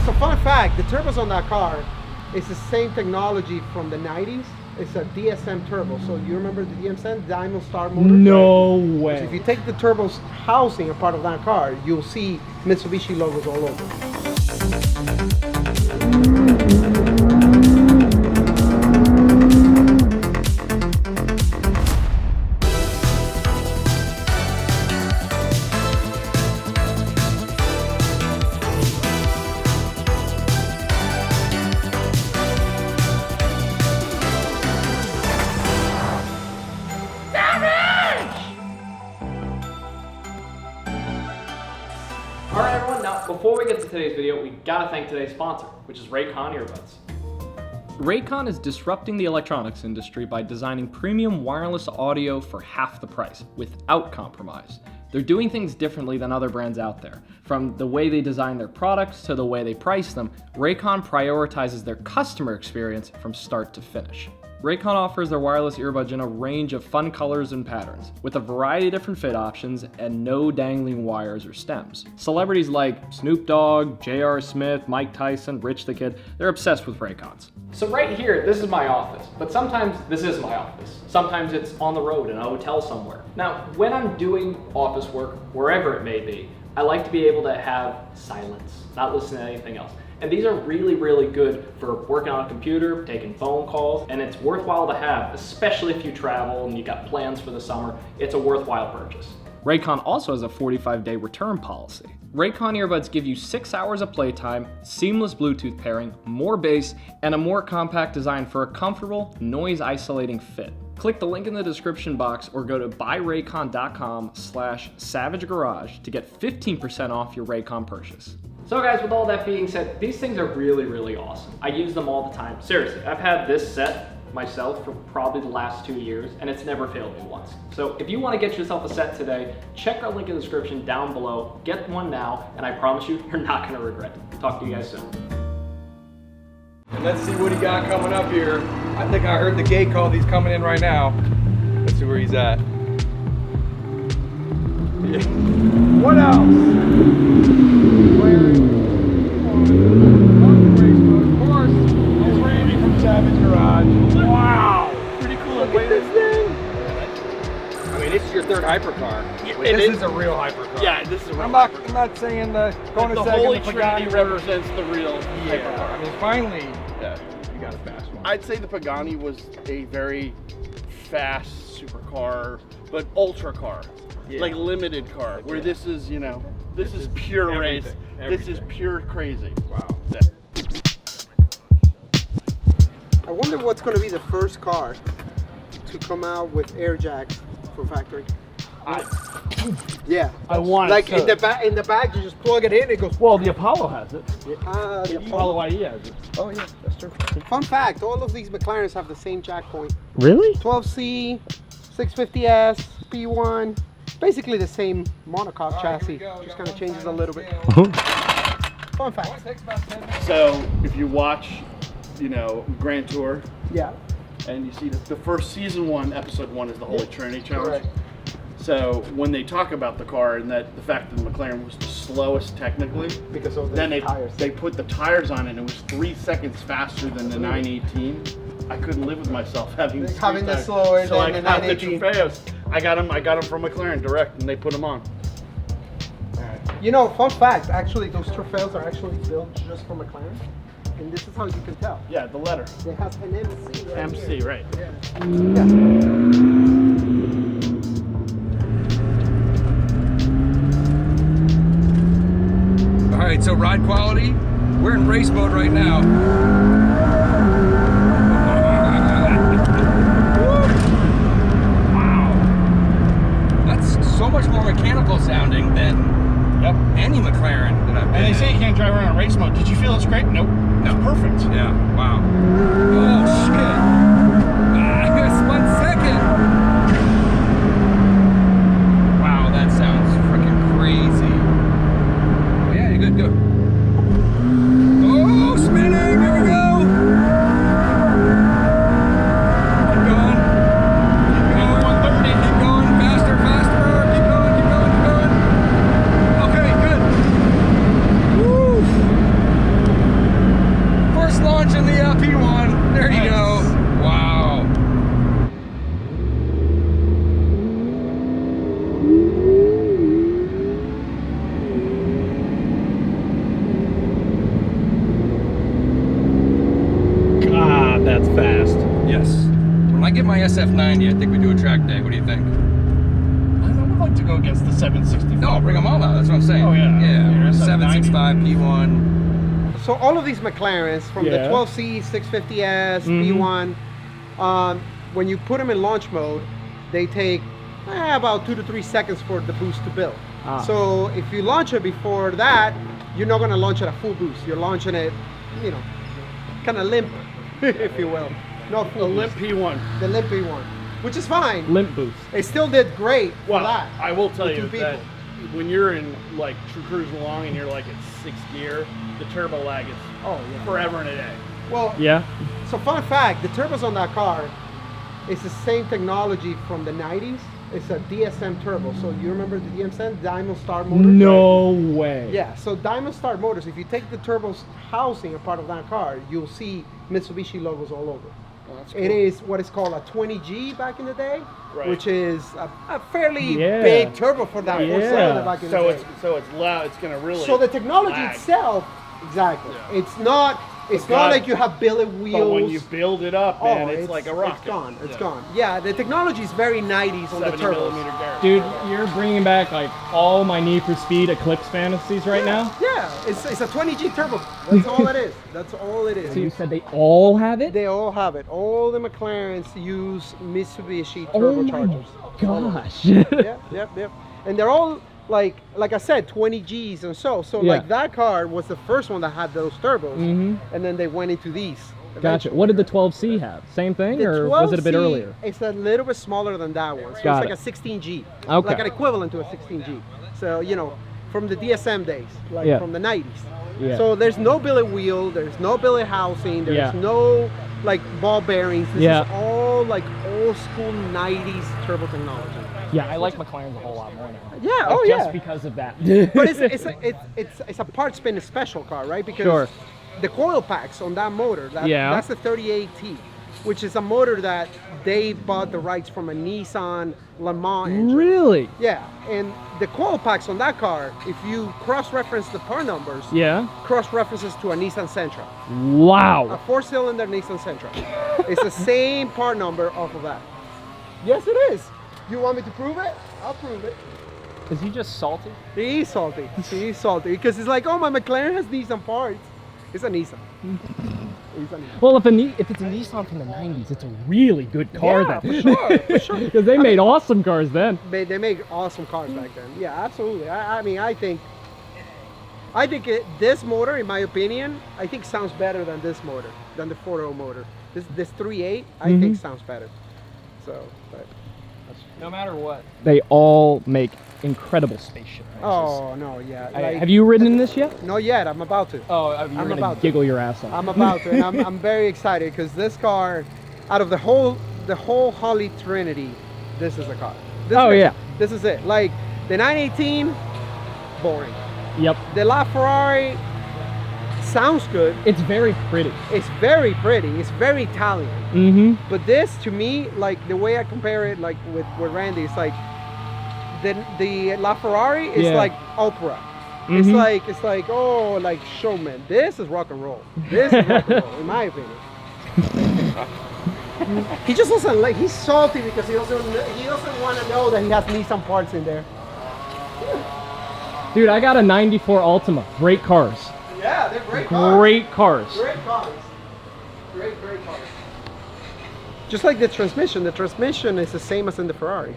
So fun fact, the turbos on that car is the same technology from the 90s. It's a DSM turbo. So you remember the DSM Diamond Star motor? No So way. if you take the turbo's housing a part of that car, you'll see Mitsubishi logos all over. Alright everyone, now before we get to today's video, we gotta thank today's sponsor, which is Raycon earbuds. Raycon is disrupting the electronics industry by designing premium wireless audio for half the price, without compromise. They're doing things differently than other brands out there. From the way they design their products to the way they price them, Raycon prioritizes their customer experience from start to finish. Raycon offers their wireless earbuds in a range of fun colors and patterns, with a variety of different fit options and no dangling wires or stems. Celebrities like Snoop Dogg, J.R. Smith, Mike Tyson, Rich the Kid, they're obsessed with Raycons. So right here, this is my office, but sometimes this is my office. Sometimes it's on the road in a hotel somewhere. Now, when I'm doing office work, wherever it may be, I like to be able to have silence, not listen to anything else. And these are really, really good for working on a computer, taking phone calls, and it's worthwhile to have, especially if you travel and you got plans for the summer. It's a worthwhile purchase. Raycon also has a 45-day return policy. Raycon earbuds give you 6 hours of playtime, seamless Bluetooth pairing, more bass, and a more compact design for a comfortable, noise-isolating fit. Click the link in the description box or go to buyraycon.com/savagegarage to get 15% off your Raycon purchase. So guys, with all that being said, these things are really, really awesome. I use them all the time. Seriously, I've had this set myself for probably the last 2 years, and it's never failed me once. So if you want to get yourself a set today, check our link in the description down below, get one now, and I promise you, you're not gonna regret it. Talk to you guys soon. And let's see what he got coming up here. I think I heard the gate call. He's coming in right now. Let's see where he's at. Yeah. What else? Of course, it's Randy from Savage Garage. Wow! Pretty cool. Look at this thing! I mean, this is your third hypercar. This is a real hypercar. Yeah, this is a real I'm not saying the going the to second, Holy the Trinity Pagani represents the real hypercar. I mean, finally, you got a fast one. I'd say the Pagani was a very fast supercar, but ultra car, like limited car. Where this is, you know, this is pure race. This is pure crazy. Wow. I wonder what's going to be the first car to come out with air jacks for factory. Yeah. I want like it in the back. In the back, you just plug it in. It goes. Well, the Apollo has it. The Apollo IE has it. Oh yeah, that's true. Fun fact: all of these McLarens have the same jack point. Really? 12C, 650S, P1, basically the same monocoque chassis. Just kind of changes a little bit. Fun fact. So if you watch, you know, Grand Tour, Yeah. and you see the first season 1, episode 1 is the Holy Trinity Challenge. Correct. So when they talk about the car and that the fact that the McLaren was the slowest technically, Because of the then tires. they put the tires on it and it was 3 seconds faster than the 918. I couldn't live with myself having the tires. slower so than I the got the 918. Trofeos. I got them from McLaren direct, and they put them on. You know, fun fact. Actually, those Trofeos are actually built just for McLaren, and this is how you can tell. Yeah, the letter. They have an MC. Right MC, here. right? Yeah. All right, so ride quality. We're in race mode right now. Wow. That's so much more mechanical sounding than any McLaren that I've been And they in. say you can't drive around in race mode. Did you feel it's great? Nope. No. It's perfect. Yeah, wow. Oh, shit. Just 1 second. Wow, that sounds freaking crazy. Yeah, you're good, go. Oh, spinning, here we go. Keep going. Keep going. 130. Keep going. Faster, faster. Keep going, keep going, keep going. Okay, good. Woo. Pushing the P1. There you go. Wow. God, that's fast. Yes. When I get my SF90, I think we do a track day. What do you think? I would like to go against the 765. No, bring them all out. That's what I'm saying. Oh, yeah. Yeah. Your 765 P1. So all of these McLarens, from the Yeah. 12C, 650S, P1, when you put them in launch mode, they take about 2 to 3 seconds for the boost to build. So if you launch it before that, you're not going to launch it at full boost. You're launching it, you know, kind of limp, if you will. Not full A limp boost. P1. The limp P1, which is fine. Limp boost. It still did great for Well, that. I will tell with you two people. that when you're in like cruising along and you're like at 6th gear, the turbo lag is forever and a day. Well, Yeah. so fun fact, the turbos on that car is the same technology from the 90s. It's a DSM turbo. So you remember the DSM, Diamond Star Motors? No way. Yeah, so Diamond Star Motors, if you take the turbo's housing a part of that car, you'll see Mitsubishi logos all over. It is what is called a 20G back in the day, Right. which is a fairly Yeah. big turbo for that Yeah. four-cylinder back in the day. So it's loud. It's gonna really. So the technology lag. itself, exactly. Yeah. It's not God. like you have billet wheels. But when you build it up, man, it's like a rocket. It's gone. It's gone. Yeah, the technology is very 90s on the 70 turbos. millimeter Garrett. Dude, you're bringing back like all my Need for Speed Eclipse fantasies right now. Yeah, it's a 20G turbo. That's all it is. That's all it is. So you said they all have it? They all have it. All the McLarens use Mitsubishi Oh my turbochargers. gosh. Yep. And they're all like I said, 20Gs and so. So Yeah. like that car was the first one that had those turbos, Mhm. and then they went into these. Gotcha. eventually. What did the 12C have? Same thing, The or was it a bit 12C earlier? It's a little bit smaller than that one. So Got it's like it. a 16G. Okay. Like an equivalent to a 16G. So, you know, from the DSM days, like Yeah. from the 90s. Yeah. So there's no billet wheel, there's no billet housing, there's Yeah. no like ball bearings. This Yeah. is all like old school 90s turbo technology. Yeah, I like McLarens a whole lot more now. Yeah, Like, oh just yeah. because of that. But it's a part spin special car, right? Because Sure. the coil packs on that motor, Yeah. that's the 38T, which is a motor that they bought the rights from a Nissan Le Mans engine. Really? Yeah, and the coil packs on that car, if you cross-reference the part numbers, Yeah. cross-references to a Nissan Sentra, a Wow. 4-cylinder Nissan Sentra. It's the same part number off of that. Yes, it is. You want me to prove it? I'll prove it. Is he just salty? He's salty. He's salty because it's like, oh, my McLaren has Nissan parts. It's a Nissan. It's a Nissan. Well, if it's a Nissan from the 90s, it's a really good car Yeah, then. for sure, for sure. Because they made awesome cars then. They make awesome cars back then. Yeah, absolutely. I mean, I think this motor, in my opinion, I think sounds better than this motor, than the 4.0 motor. This 3.8, I think sounds better. So, but No matter what. They all make incredible spaceship noises. oh no, yeah. Have you ridden in this yet? Not yet. I'm about to. Oh, you're I'm gonna about to. giggle your ass off. I'm about to, and I'm very excited because this car, out of the whole Holy Trinity, this is the car. Oh, yeah. This is it. Like the 918, boring. Yep. The LaFerrari sounds good. It's very pretty. It's very pretty. It's very Italian. Mm-hmm. But this, to me, like the way I compare it, like with Randy, it's like the LaFerrari is Yeah. like opera. Mhm. It's like oh, like showman. This is rock and roll. This is rock and roll, in my opinion. He just doesn't like. He's salty because he doesn't want to know that he has Nissan parts in there. Dude, I got a 94 Altima. Great cars. Yeah, they're great cars. Great cars. Great cars. Great cars. Just like the transmission is the same as in the Ferraris.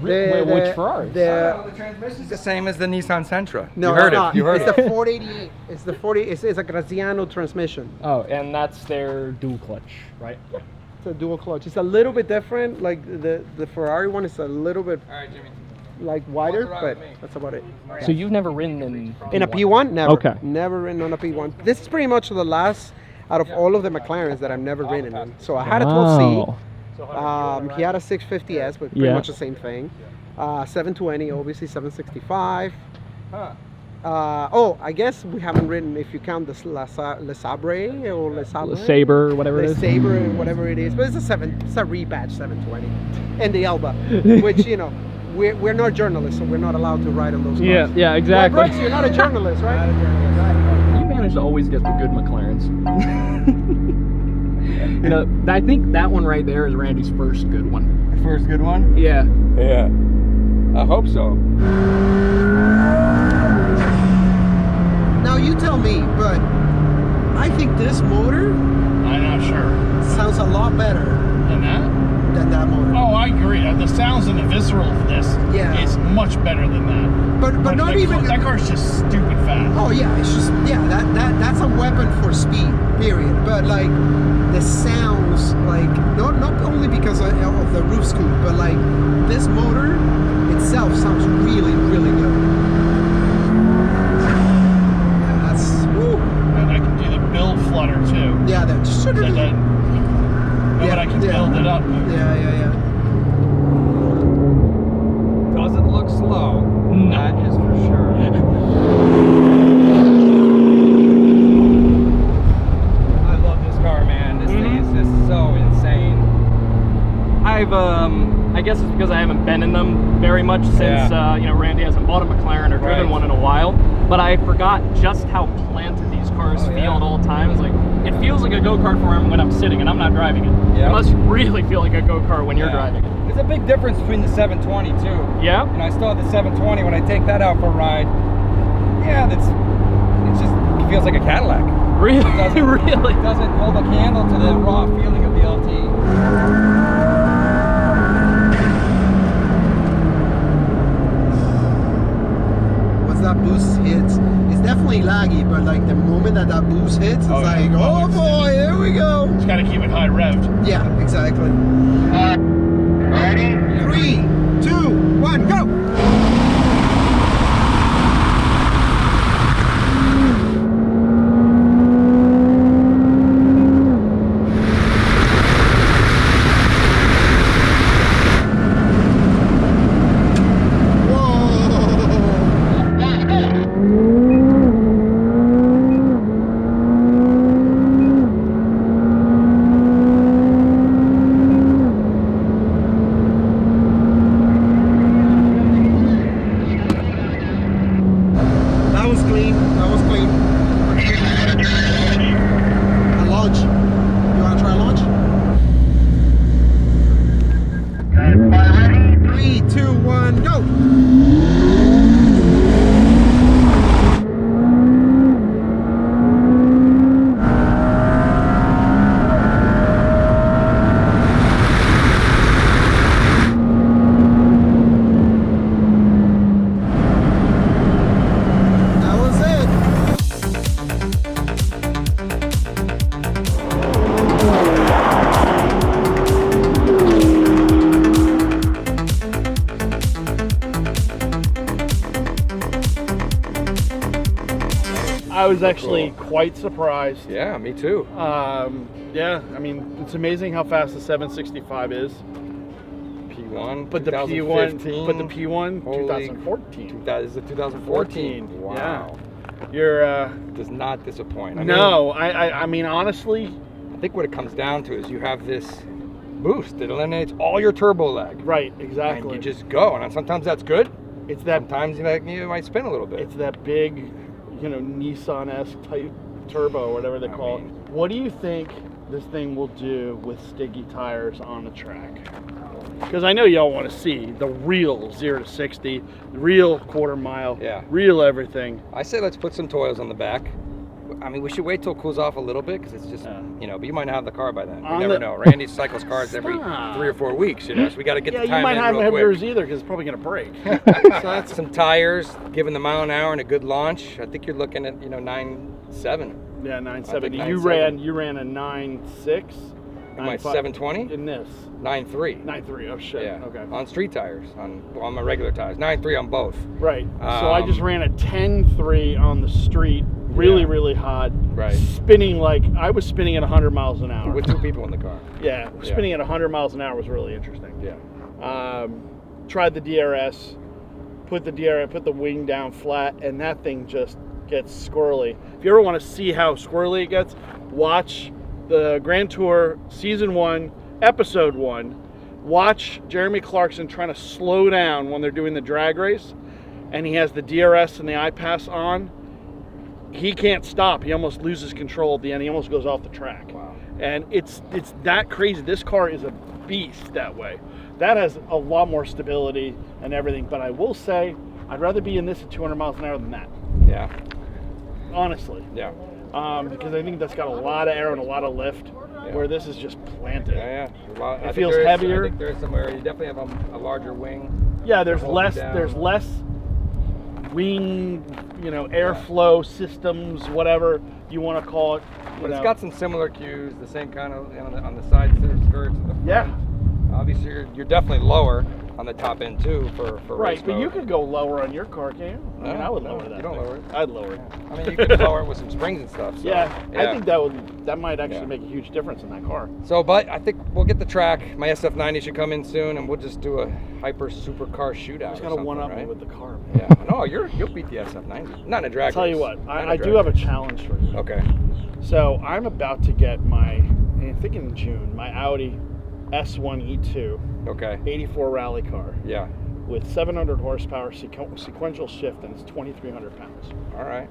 Wait, which Ferraris? The transmission's the same as the Nissan Sentra. No, you heard it's not. it. You heard it's it. the 488. It's the 40. It's a Graziano transmission. Oh, and that's their dual clutch, right? It's a dual clutch. It's a little bit different. Like the Ferrari one is a little bit All right, Jimmy. like wider, What's but wrong with me? that's about it. So you've never ridden in In a P1, never. Okay. Never ridden on a P1. This is pretty much the last out of all of the McLarens that I've never ridden in. So I had a 12C. He had a 650S, but pretty Yeah. much the same thing. 720, obviously 765. I guess we haven't ridden, if you count the Le Sabre or Le Sabre. Saber, or whatever it The is. Sabre, whatever it is. But it's a rebadge 720. And the Elba, which, you know, we're not journalists, so we're not allowed to ride on those cars. Yeah, exactly. Right, Brooks, you're not a journalist, right? You manage to always get the good McLarens. You know, I think that one right there is Randy's first good one. First good one? Yeah. Yeah. I hope so. Now you tell me, but I think this motor I'm not sure. sounds a lot better Than that? than that motor. Oh, I agree. The sounds and the visceral of this Yeah. is much better than that. But not that even. that car's just stupid fast. Oh yeah, it's just that's a weapon for speed, period. But like the sounds, like not only because of the roof scoop, but like this motor itself sounds really really good. Yeah, that's woo. And I can do the build flutter too. Yeah, that should. But I can build it up. Yeah. Doesn't look slow. That is for sure. I love this car, man. This thing is just so insane. I guess it's because I haven't been in them very much since you know, Randy hasn't bought a McLaren or driven one in a while. But I forgot just how planted these cars feel at all times. Like, it feels like a go-kart for him when I'm sitting and I'm not driving it. Yeah. It must really feel like a go-kart when you're driving it. There's a big difference between the 720 too. Yeah. And I still have the 720. When I take that out for a ride, yeah, it feels like a Cadillac. Really? It doesn't, Really? It doesn't hold a candle to the raw feeling of the LT. Once that boost hits, it's definitely laggy, but like the moment that boost hits, it's like, oh boy, here we go. Just gotta keep it high revved. Yeah, exactly. Ready? 3, 2, 1, go! That was clean. That was clean. And launch. You want to try launch? 3, 2, 1, go! That was it. I was actually quite surprised. Yeah, me too. Yeah, I mean, it's amazing how fast the 765 is. P1, But the P1, 2015. but the P1, Holy- 2014. That is the 2014. Wow. Yeah. You're Does not disappoint. no, I mean honestly, I think what it comes down to is you have this boost that eliminates all your turbo lag. right, And exactly. you just go. And sometimes that's good. It's that Sometimes you might spin a little bit. it's that big, you know, Nissan-esque type turbo, whatever they call it. What do you think this thing will do with sticky tires on the track? Because I know y'all want to see the real 0 to 60, real quarter mile, real everything. I say let's put some toils on the back. I mean, we should wait till it cools off a little bit because it's just, you know, but you might not have the car by then. You never know. Randy cycles cars every 3 or 4 weeks, you know, so we got to get the time you might in not real have quick. yours either because it's probably going to break. So that's some tires, given the mile an hour and a good launch. I think you're looking at, you know, 9.7. Yeah, 970. I You think ran a 9.6. My 720? In this. 9.3. 9.3. Oh shit. Yeah. Okay. On street tires, on my regular tires. 9.3 on both. Right. So I just ran a 10.3 on the street, really hot. Right. Spinning I was spinning at 100 miles an hour. With 2 people in the car. Yeah, spinning at 100 miles an hour was really interesting. Yeah. Tried the DRS. put the wing down flat, and that thing just gets squirrely. If you ever want to see how squirrely it gets, watch the Grand Tour Season 1, Episode 1. Watch Jeremy Clarkson trying to slow down when they're doing the drag race, and he has the DRS and the iPass on. He can't stop. He almost loses control at the end. He almost goes off the track. Wow. And it's that crazy. This car is a beast that way. That has a lot more stability and everything. But I will say, I'd rather be in this at 200 miles an hour than that. Yeah. Honestly. Yeah. Because I think that's got a lot of air and a lot of lift, where this is just planted. Yeah. It feels heavier. I think there's somewhere you definitely have a larger wing. Yeah, there's Hold less. it down. There's less wing, airflow systems, whatever you want to call it. But it's got some similar cues, the same kind of on the side skirts and the front. Yeah. Obviously, you're definitely lower on the top end too for Right, race but you mode. could go lower on your car, can't you? I mean, I would No, lower that. you don't thing. lower it. I'd lower it. I mean, you could lower it with some springs and stuff. So, Yeah, I think that might actually make a huge difference in that car. So, but I think we'll get the track. My SF90 should come in soon, and we'll just do a hyper supercar shootout. Just gotta one up me with the car, man. Yeah, no, you'll beat the SF90. Not in a drag I'll tell you race. what, Not in I drag do have a race. challenge for you. Okay. So I'm about to get I think in June, my Audi S1 E2 Okay. 84 rally car Yeah. with 700 horsepower sequential shift, and it's 2,300 pounds. All right.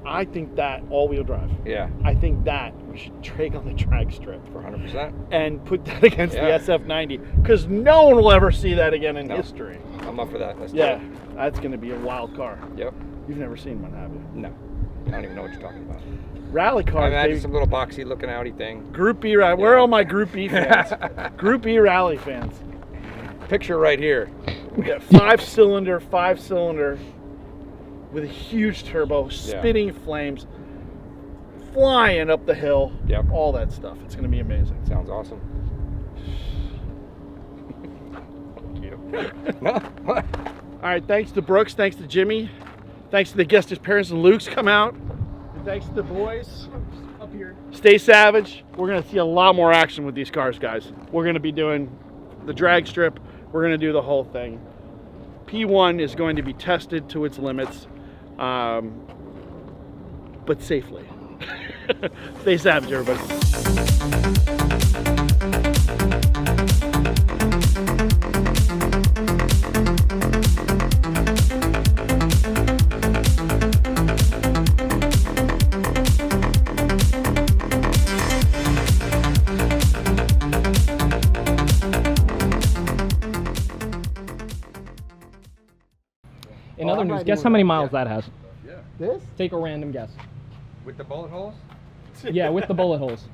I think that all-wheel drive. Yeah. I think that we should drag on the drag strip For 100%. and put that against Yeah. the SF90, because no one will ever see that again in No. history. I'm up for that. Let's do Yeah, it. that's going to be a wild car. Yep. You've never seen one, have you? No. I don't even know what you're talking about. Rally I cars, imagine baby. some little boxy looking Audi thing. Group E rally. Where are all my Group E fans? Group E rally fans. Picture right here. Yeah, five cylinder with a huge turbo, spitting flames, flying up the hill. Yep. All that stuff. It's going to be amazing. Sounds awesome. Thank you. No. What? All right, thanks to Brooks, thanks to Jimmy, thanks to the guest appearance and Luke's come out, and thanks to the boys up here. Stay savage. We're going to see a lot more action with these cars, guys. We're going to be doing the drag strip. We're going to do the whole thing. P1 is going to be tested to its limits, but safely. Stay savage, everybody. In other news, guess how many miles that has? This? Take a random guess. With the bullet holes? Yeah, with the bullet holes.